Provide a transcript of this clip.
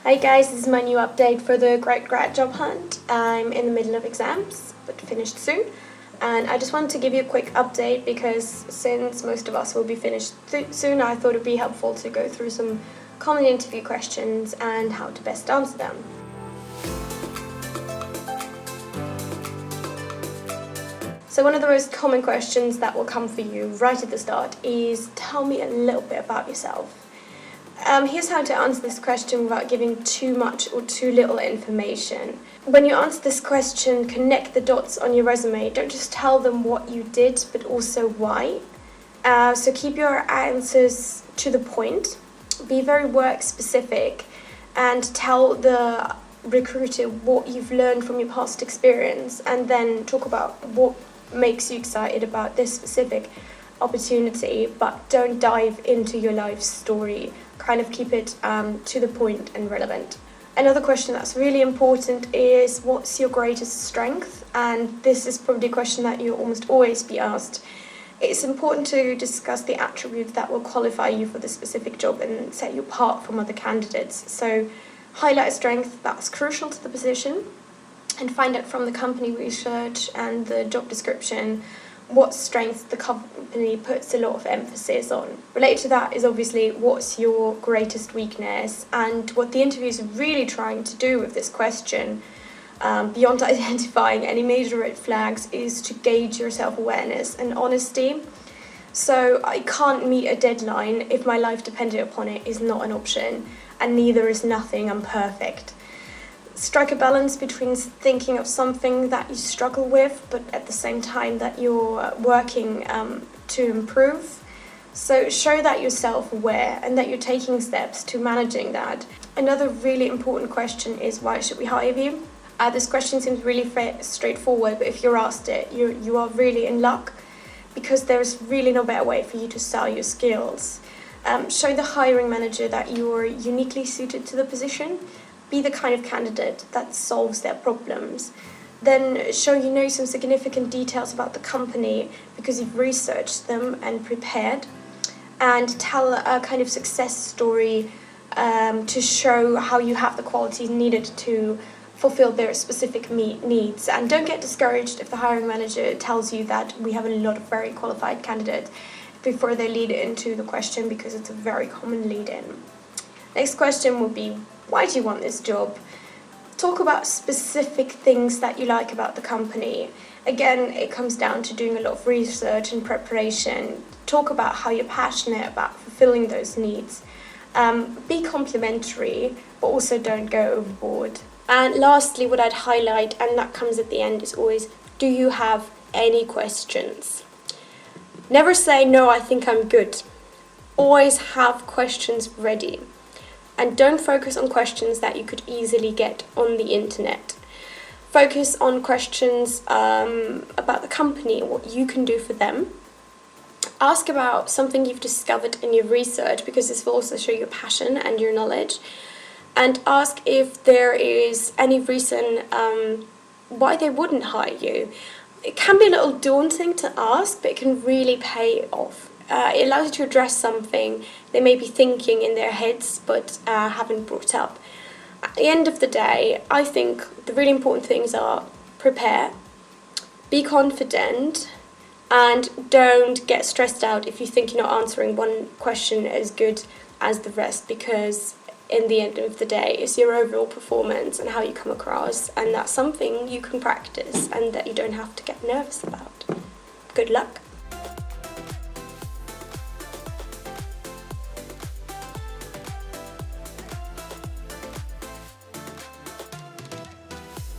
Hi guys, this is my new update for the Great Grad Job Hunt. I'm in the middle of exams, but finished soon. And I just wanted to give you a quick update because since most of us will be finished soon, I thought it would be helpful to go through some common interview questions and how to best answer them. So one of the most common questions that will come for you right at the start is, tell me a little bit about yourself. Here's how to answer this question without giving too much or too little information. When you answer this question, connect the dots on your resume. Don't just tell them what you did, but also why. So keep your answers to the point. Be very work specific and tell the recruiter what you've learned from your past experience, and then talk about what makes you excited about this specific opportunity, but don't dive into your life story. Kind of keep it to the point and relevant. Another question that's really important is, what's your greatest strength? And this is probably a question that you'll almost always be asked. It's important to discuss the attributes that will qualify you for the specific job and set you apart from other candidates. So highlight a strength that's crucial to the position and find out from the company research and the job description what strengths the company puts a lot of emphasis on. Related to that is obviously what's your greatest weakness, and what the interviews are really trying to do with this question, beyond identifying any major red flags, is to gauge your self-awareness and honesty. So I can't meet a deadline if my life depended upon it is not an option, and neither is nothing, I'm perfect. Strike a balance between thinking of something that you struggle with, but at the same time that you're working to improve. So show that you're self-aware and that you're taking steps to managing that. Another really important question is, why should we hire you? This question seems really straightforward, but if you're asked it, you are really in luck, because there's really no better way for you to sell your skills. Show the hiring manager that you're uniquely suited to the position. Be the kind of candidate that solves their problems. Then show you know some significant details about the company because you've researched them and prepared. And tell a kind of success story to show how you have the qualities needed to fulfill their specific needs. And don't get discouraged if the hiring manager tells you that we have a lot of very qualified candidates before they lead into the question, because it's a very common lead-in. Next question would be, why do you want this job? Talk about specific things that you like about the company. Again, it comes down to doing a lot of research and preparation. Talk about how you're passionate about fulfilling those needs. Be complimentary, but also don't go overboard. And lastly, what I'd highlight, and that comes at the end, is always, do you have any questions? Never say, no, I think I'm good. Always have questions ready. And don't focus on questions that you could easily get on the internet. Focus on questions about the company, what you can do for them. Ask about something you've discovered in your research, because this will also show your passion and your knowledge. And ask if there is any reason why they wouldn't hire you. It can be a little daunting to ask, but it can really pay off. It allows you to address something they may be thinking in their heads but haven't brought up. At the end of the day, I think the really important things are: prepare, be confident, and don't get stressed out if you think you're not answering one question as good as the rest, because in the end of the day, it's your overall performance and how you come across, and that's something you can practice and that you don't have to get nervous about. Good luck.